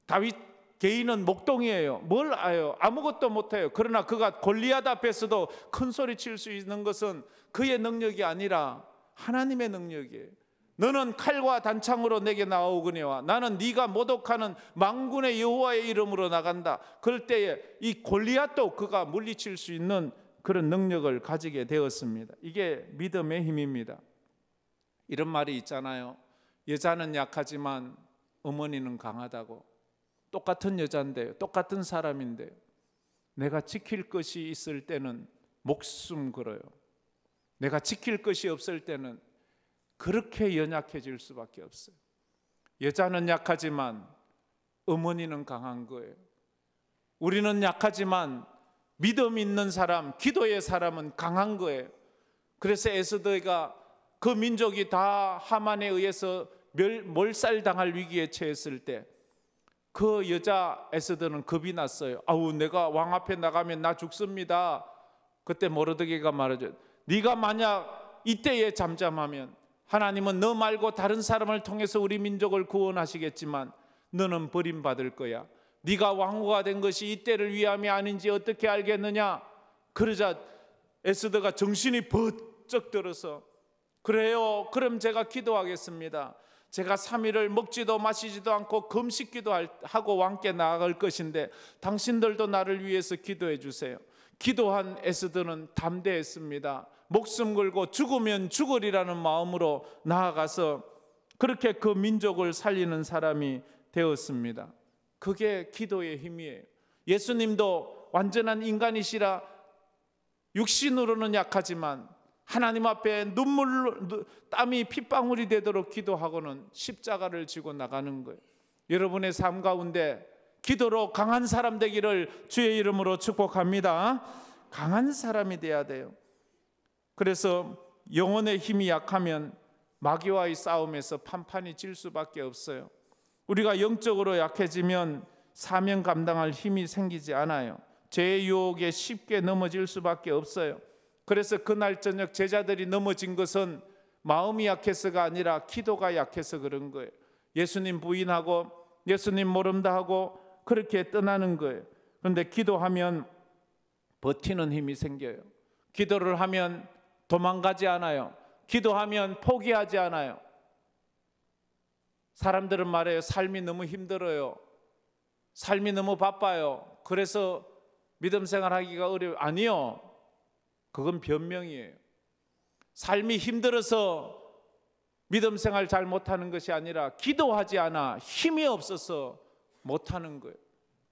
다윗 개인은 목동이에요. 뭘 아요? 아무것도 못해요. 그러나 그가 골리앗 앞에서도 큰 소리 칠 수 있는 것은 그의 능력이 아니라 하나님의 능력이에요. 너는 칼과 단창으로 내게 나오거니와 나는 네가 모독하는 만군의 여호와의 이름으로 나간다. 그럴 때에 이 골리앗도 그가 물리칠 수 있는 그런 능력을 가지게 되었습니다. 이게 믿음의 힘입니다. 이런 말이 있잖아요. 여자는 약하지만 어머니는 강하다고. 똑같은 여자인데요, 똑같은 사람인데요, 내가 지킬 것이 있을 때는 목숨 걸어요. 내가 지킬 것이 없을 때는 그렇게 연약해질 수밖에 없어요. 여자는 약하지만 어머니는 강한 거예요. 우리는 약하지만 믿음 있는 사람, 기도의 사람은 강한 거예요. 그래서 에스더가 그 민족이 다 하만에 의해서 몰살당할 위기에 처했을 때 그 여자 에스더는 겁이 났어요. 아우, 내가 왕 앞에 나가면 나 죽습니다. 그때 모르드게가 말하죠. 네가 만약 이때에 잠잠하면 하나님은 너 말고 다른 사람을 통해서 우리 민족을 구원하시겠지만 너는 버림받을 거야. 네가 왕후가 된 것이 이때를 위함이 아닌지 어떻게 알겠느냐. 그러자 에스더가 정신이 번쩍 들어서 그래요, 그럼 제가 기도하겠습니다. 제가 3일을 먹지도 마시지도 않고 금식기도 하고 왕께 나아갈 것인데 당신들도 나를 위해서 기도해 주세요. 기도한 에스더는 담대했습니다. 목숨 걸고 죽으면 죽으리라는 마음으로 나아가서 그렇게 그 민족을 살리는 사람이 되었습니다. 그게 기도의 힘이에요. 예수님도 완전한 인간이시라 육신으로는 약하지만 하나님 앞에 땀이 핏방울이 되도록 기도하고는 십자가를 지고 나가는 거예요. 여러분의 삶 가운데 기도로 강한 사람 되기를 주의 이름으로 축복합니다. 강한 사람이 돼야 돼요. 그래서 영혼의 힘이 약하면 마귀와의 싸움에서 판판이 질 수밖에 없어요. 우리가 영적으로 약해지면 사명 감당할 힘이 생기지 않아요. 죄의 유혹에 쉽게 넘어질 수밖에 없어요. 그래서 그날 저녁 제자들이 넘어진 것은 마음이 약해서가 아니라 기도가 약해서 그런 거예요. 예수님 부인하고 예수님 모른다 하고 그렇게 떠나는 거예요. 그런데 기도하면 버티는 힘이 생겨요. 기도를 하면 도망가지 않아요. 기도하면 포기하지 않아요. 사람들은 말해요. 삶이 너무 힘들어요. 삶이 너무 바빠요. 그래서 믿음 생활하기가 어려워요. 아니요. 그건 변명이에요. 삶이 힘들어서 믿음 생활 잘 못하는 것이 아니라 기도하지 않아 힘이 없어서 못하는 거예요.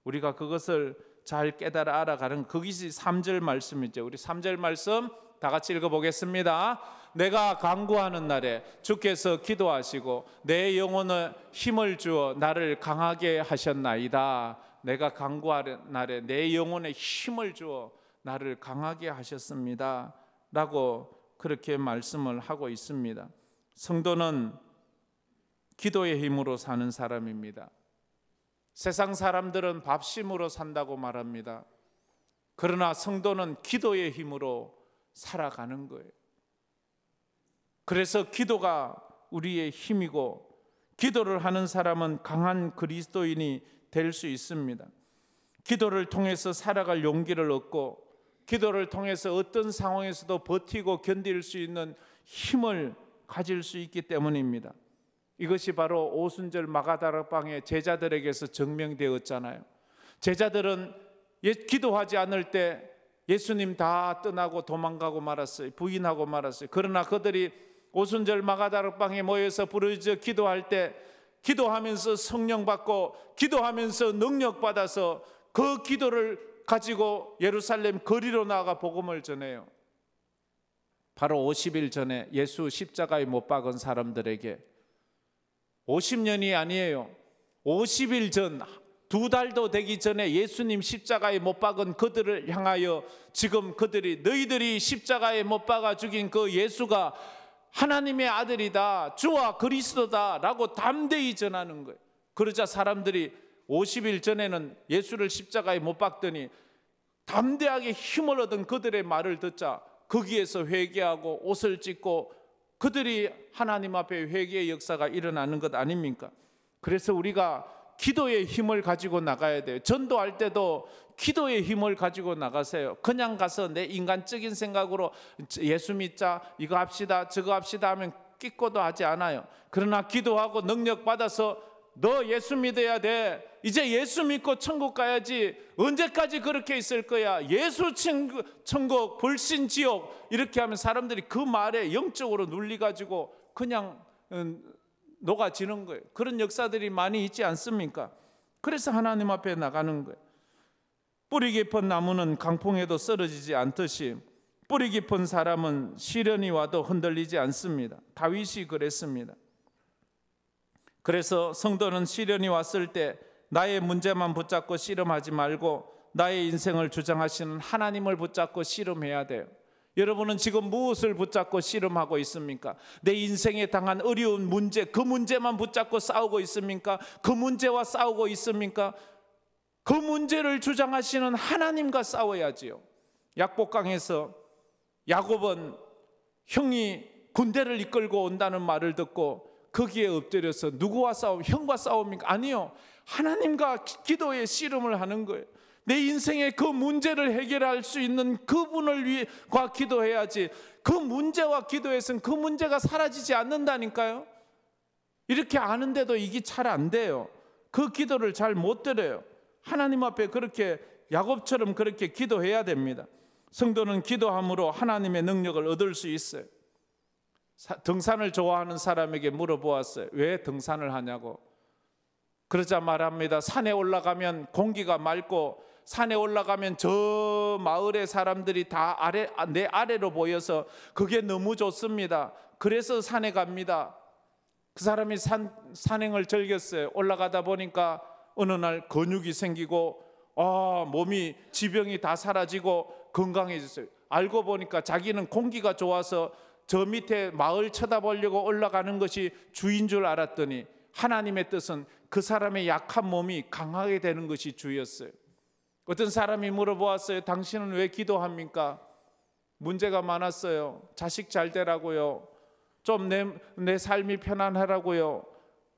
우리가 그것을 잘 깨달아 알아가는 그것이 3절 말씀이죠. 우리 3절 말씀 다 같이 읽어보겠습니다. 내가 간구하는 날에 주께서 기도하시고 내 영혼에 힘을 주어 나를 강하게 하셨나이다. 내가 간구하는 날에 내 영혼에 힘을 주어 나를 강하게 하셨습니다 라고 그렇게 말씀을 하고 있습니다. 성도는 기도의 힘으로 사는 사람입니다. 세상 사람들은 밥심으로 산다고 말합니다. 그러나 성도는 기도의 힘으로 살아가는 거예요. 그래서 기도가 우리의 힘이고 기도를 하는 사람은 강한 그리스도인이 될 수 있습니다. 기도를 통해서 살아갈 용기를 얻고 기도를 통해서 어떤 상황에서도 버티고 견딜 수 있는 힘을 가질 수 있기 때문입니다. 이것이 바로 오순절 마가다락방의 제자들에게서 증명되었잖아요. 제자들은 기도하지 않을 때 예수님 다 떠나고 도망가고 말았어요. 부인하고 말았어요. 그러나 그들이 오순절 마가다락방에 모여서 부르짖어 기도할 때 기도하면서 성령 받고 기도하면서 능력 받아서 그 기도를 가지고 예루살렘 거리로 나아가 복음을 전해요. 바로 50일 전에 예수 십자가에 못 박은 사람들에게 50년이 아니에요. 50일 전, 2달도 되기 전에 예수님 십자가에 못 박은 그들을 향하여 지금 그들이 너희들이 십자가에 못 박아 죽인 그 예수가 하나님의 아들이다, 주와 그리스도다 라고 담대히 전하는 거예요. 그러자 사람들이 50일 전에는 예수를 십자가에 못 박더니 담대하게 힘을 얻은 그들의 말을 듣자 거기에서 회개하고 옷을 찢고 그들이 하나님 앞에 회개의 역사가 일어나는 것 아닙니까? 그래서 우리가 기도의 힘을 가지고 나가야 돼요. 전도할 때도 기도의 힘을 가지고 나가세요. 그냥 가서 내 인간적인 생각으로 예수 믿자, 이거 합시다, 저거 합시다 하면 끼꼬도 하지 않아요. 그러나 기도하고 능력 받아서 너 예수 믿어야 돼, 이제 예수 믿고 천국 가야지, 언제까지 그렇게 있을 거야, 예수 천국 불신 지옥, 이렇게 하면 사람들이 그 말에 영적으로 눌리가지고 그냥 녹아지는 거예요. 그런 역사들이 많이 있지 않습니까? 그래서 하나님 앞에 나가는 거예요. 뿌리 깊은 나무는 강풍에도 쓰러지지 않듯이 뿌리 깊은 사람은 시련이 와도 흔들리지 않습니다. 다윗이 그랬습니다. 그래서 성도는 시련이 왔을 때 나의 문제만 붙잡고 씨름하지 말고 나의 인생을 주장하시는 하나님을 붙잡고 씨름해야 돼요. 여러분은 지금 무엇을 붙잡고 씨름하고 있습니까? 내 인생에 당한 어려운 문제, 그 문제만 붙잡고 싸우고 있습니까? 그 문제와 싸우고 있습니까? 그 문제를 주장하시는 하나님과 싸워야지요. 약복강에서 야곱은 형이 군대를 이끌고 온다는 말을 듣고 거기에 엎드려서 누구와 형과 싸웁니까? 아니요, 하나님과 기도의 씨름을 하는 거예요. 내 인생의 그 문제를 해결할 수 있는 그분을 위해 기도해야지. 그 문제와 기도해서는 그 문제가 사라지지 않는다니까요. 이렇게 아는데도 이게 잘 안 돼요. 그 기도를 잘 못 드려요. 하나님 앞에 그렇게 야곱처럼 그렇게 기도해야 됩니다. 성도는 기도함으로 하나님의 능력을 얻을 수 있어요. 등산을 좋아하는 사람에게 물어보았어요. 왜 등산을 하냐고. 그러자 말합니다. 산에 올라가면 공기가 맑고 산에 올라가면 저 마을의 사람들이 다 내 아래로 보여서 그게 너무 좋습니다. 그래서 산에 갑니다. 그 사람이 산행을 즐겼어요. 올라가다 보니까 어느 날 근육이 생기고 몸이 지병이 다 사라지고 건강해졌어요. 알고 보니까 자기는 공기가 좋아서 저 밑에 마을 쳐다보려고 올라가는 것이 주인 줄 알았더니 하나님의 뜻은 그 사람의 약한 몸이 강하게 되는 것이 주였어요. 어떤 사람이 물어보았어요. 당신은 왜 기도합니까? 문제가 많았어요. 자식 잘 되라고요. 좀 내 삶이 편안하라고요.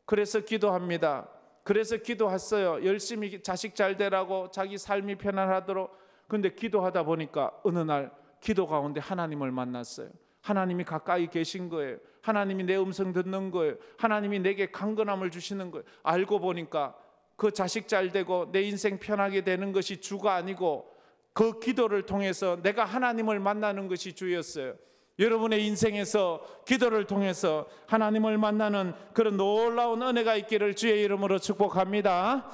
그래서 기도합니다. 그래서 기도했어요. 열심히 자식 잘 되라고, 자기 삶이 편안하도록. 근데 기도하다 보니까 어느 날 기도 가운데 하나님을 만났어요. 하나님이 가까이 계신 거예요. 하나님이 내 음성 듣는 거예요. 하나님이 내게 강건함을 주시는 거예요. 알고 보니까 그 자식 잘 되고 내 인생 편하게 되는 것이 주가 아니고 그 기도를 통해서 내가 하나님을 만나는 것이 주였어요. 여러분의 인생에서 기도를 통해서 하나님을 만나는 그런 놀라운 은혜가 있기를 주의 이름으로 축복합니다.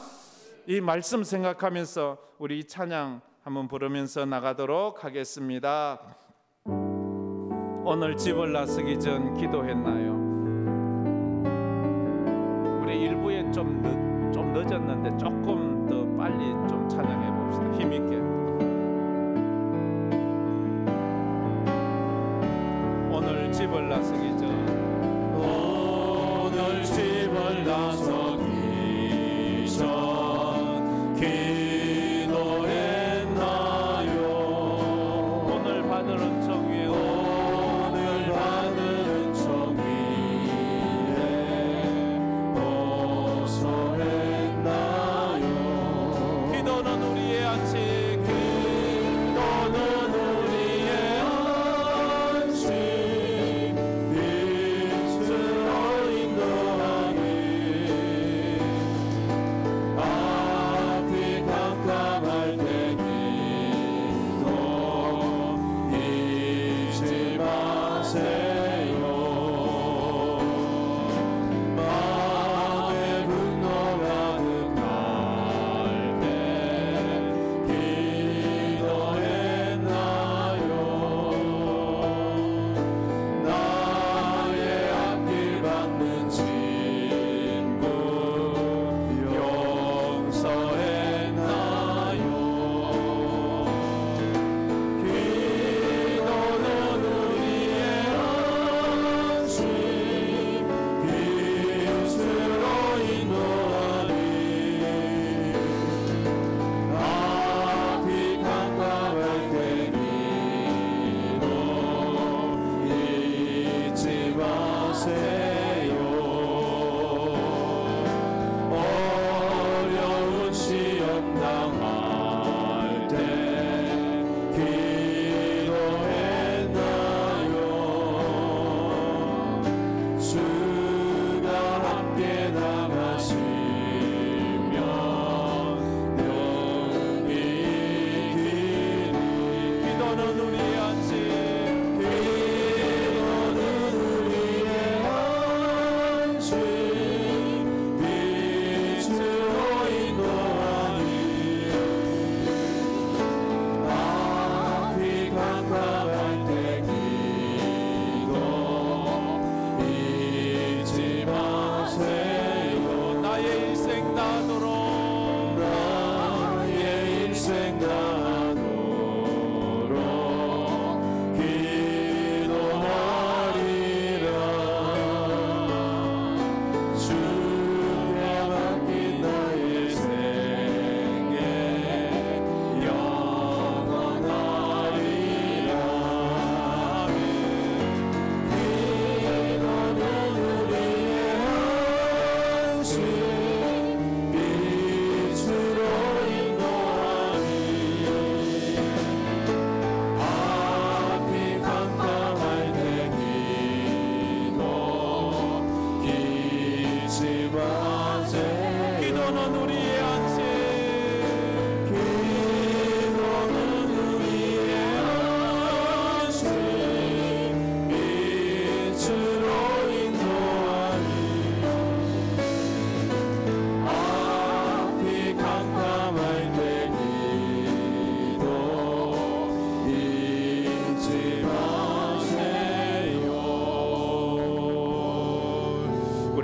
이 말씀 생각하면서 우리 이 찬양 한번 부르면서 나가도록 하겠습니다. 오늘 집을 나서기 전 기도했나요? 우리 일부엔 좀 늦었는데 조금 더 빨리 좀 찬양해 봅시다. 힘있게. 오늘 집을 나서기 전, 오늘 집을 나서기 전 기도했나요? 오늘 받을 은총 위에 기도는 우리의 안식,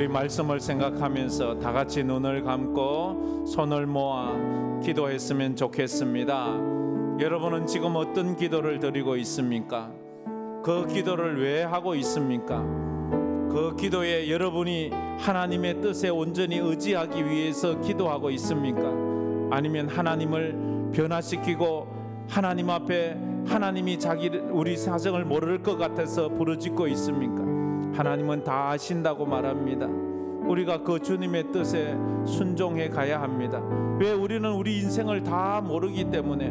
우리 말씀을 생각하면서 다 같이 눈을 감고 손을 모아 기도했으면 좋겠습니다. 여러분은 지금 어떤 기도를 드리고 있습니까? 그 기도를 왜 하고 있습니까? 그 기도에 여러분이 하나님의 뜻에 온전히 의지하기 위해서 기도하고 있습니까? 아니면 하나님을 변화시키고 하나님 앞에 하나님이 우리 사정을 모를 것 같아서 부르짖고 있습니까? 하나님은 다 아신다고 말합니다. 우리가 그 주님의 뜻에 순종해 가야 합니다. 왜? 우리는 우리 인생을 다 모르기 때문에.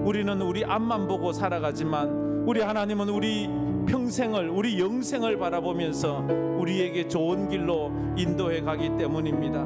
우리는 우리 앞만 보고 살아가지만 우리 하나님은 우리 평생을, 우리 영생을 바라보면서 우리에게 좋은 길로 인도해 가기 때문입니다.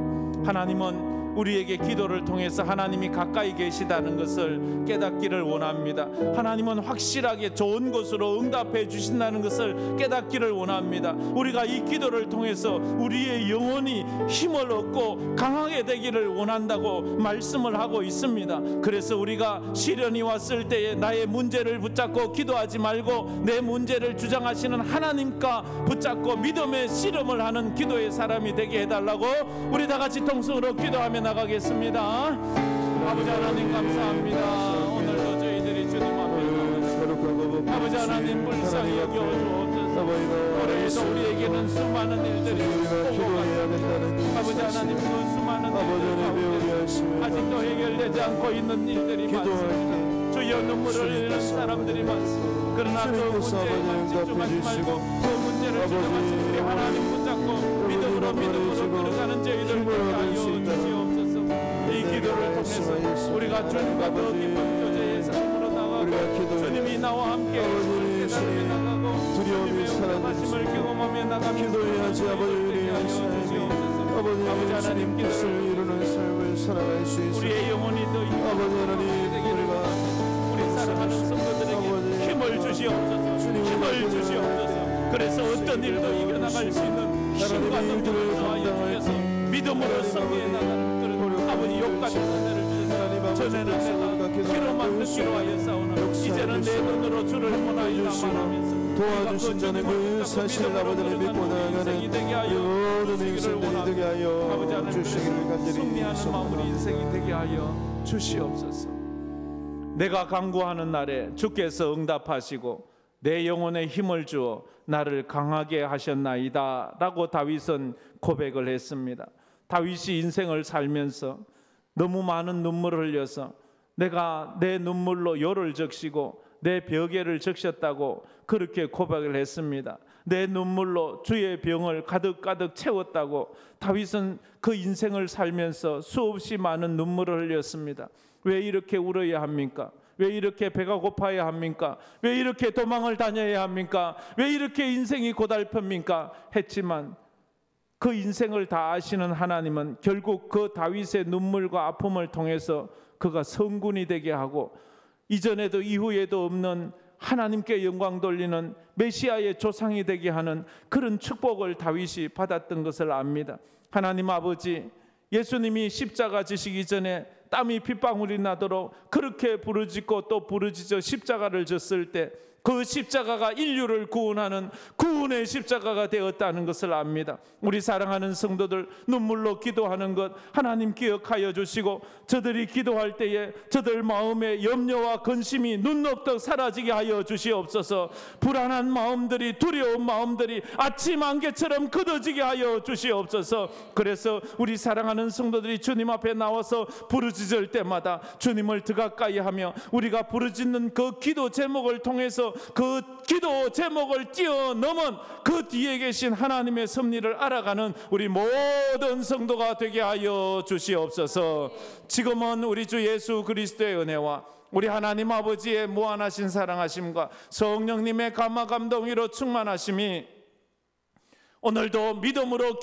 하나님은 우리에게 기도를 통해서 하나님이 가까이 계시다는 것을 깨닫기를 원합니다. 하나님은 확실하게 좋은 것으로 응답해 주신다는 것을 깨닫기를 원합니다. 우리가 이 기도를 통해서 우리의 영혼이 힘을 얻고 강하게 되기를 원한다고 말씀을 하고 있습니다. 그래서 우리가 시련이 왔을 때에 나의 문제를 붙잡고 기도하지 말고 내 문제를 주장하시는 하나님과 붙잡고 믿음의 씨름을 하는 기도의 사람이 되게 해달라고 우리 다 같이 통성으로 기도하며 나가겠습니다. 아버지 하나님 감사합니다. 오늘도 저희들이 주님 앞에 나와서 아버지 하나님 불쌍히 여겨주옵소서. 올해에도 우리에게는 수많은 일들이 오고 갔습니다. 아버지 하나님 그 수많은 일들 가운데 아직도 해결되지 않고 있는 일들이 많습니다. 주여 눈물을 흘리는 사람들이 많습니다. 그러나 그 문제에만 집중하지 말고 그 문제를 주장하신 우리 하나님 붙잡고 믿음으로 걸어가는 저희들 되게 하여 주시옵소서. 이 기도를 통해서 우리가 주님과 더 깊은 교제의 삶으로 나가고 주님이 나와 함께 깨달음에 나가고 주님의 응답하심을 경험하며 나가며 기도해야지 아버지 아버지 하나님 기도를 이루는 삶을 살아갈 수 있습니다. 우리의 영혼이 더 아버지 하나님 되기를 우리 사랑하는 성도들에게 힘을 주시옵소서. 힘을 주시옵소서. 그래서 어떤 일도 이겨나갈 수 있는 힘과 능력을 더하여 주셔서 믿음으로 승리해 나가는 그런 아버지 욕 같은 은혜를 주셔서 전에는 내가 귀로만 듣기로 하여 싸우나 이제는 내 눈으로 주를 보나이다 말하면서 도와주신다는 그 사실을 아버지를 믿고 나아가는 모든 인생들이 되게 하여 주시기를 간절히 승리하는 마무리 인생이 되게 하여 주시옵소서. 내가 간구하는 날에 주께서 응답하시고 내 영혼에 힘을 주어 나를 강하게 하셨나이다 라고 다윗은 고백을 했습니다. 다윗이 인생을 살면서 너무 많은 눈물을 흘려서 내가 내 눈물로 요를 적시고 내 벽에를 적셨다고 그렇게 고백을 했습니다. 내 눈물로 주의 병을 가득가득 채웠다고 다윗은 그 인생을 살면서 수없이 많은 눈물을 흘렸습니다. 왜 이렇게 울어야 합니까? 왜 이렇게 배가 고파야 합니까? 왜 이렇게 도망을 다녀야 합니까? 왜 이렇게 인생이 고달픕니까? 했지만 그 인생을 다 아시는 하나님은 결국 그 다윗의 눈물과 아픔을 통해서 그가 성군이 되게 하고 이전에도 이후에도 없는 하나님께 영광 돌리는 메시아의 조상이 되게 하는 그런 축복을 다윗이 받았던 것을 압니다. 하나님 아버지, 예수님이 십자가 지시기 전에 땀이 핏방울이 나도록 그렇게 부르짖고 또 부르짖어 십자가를 졌을 때 그 십자가가 인류를 구원하는 구원의 십자가가 되었다는 것을 압니다. 우리 사랑하는 성도들 눈물로 기도하는 것 하나님 기억하여 주시고 저들이 기도할 때에 저들 마음의 염려와 근심이 눈높듯 사라지게 하여 주시옵소서. 불안한 마음들이, 두려운 마음들이 아침 안개처럼 걷어지게 하여 주시옵소서. 그래서 우리 사랑하는 성도들이 주님 앞에 나와서 부르짖을 때마다 주님을 더 가까이 하며 우리가 부르짖는 그 기도 제목을 통해서 그 기도 제목을 뛰어넘은 그 뒤에 계신 하나님의 섭리를 알아가는 우리 모든 성도가 되게 하여 주시옵소서. 지금은 우리 주 예수 그리스도의 은혜와 우리 하나님 아버지의 무한하신 사랑하심과 성령님의 감화 감동으로 충만하심이 오늘도 믿음으로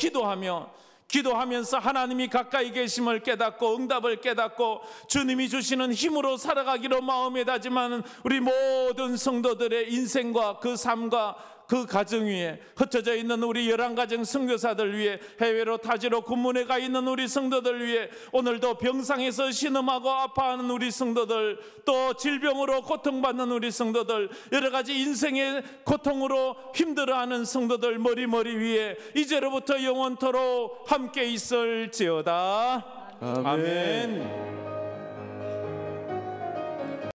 기도하면서 하나님이 가까이 계심을 깨닫고 응답을 깨닫고 주님이 주시는 힘으로 살아가기로 마음에 다짐하는 우리 모든 성도들의 인생과 그 삶과 그 가정 위에 흩어져 있는 우리 11가정 선교사들 위해, 해외로 타지로 군문에 가 있는 우리 성도들 위해, 오늘도 병상에서 신음하고 아파하는 우리 성도들, 또 질병으로 고통받는 우리 성도들, 여러 가지 인생의 고통으로 힘들어하는 성도들 머리 위에 이제로부터 영원토록 함께 있을지어다. 아멘. 아멘.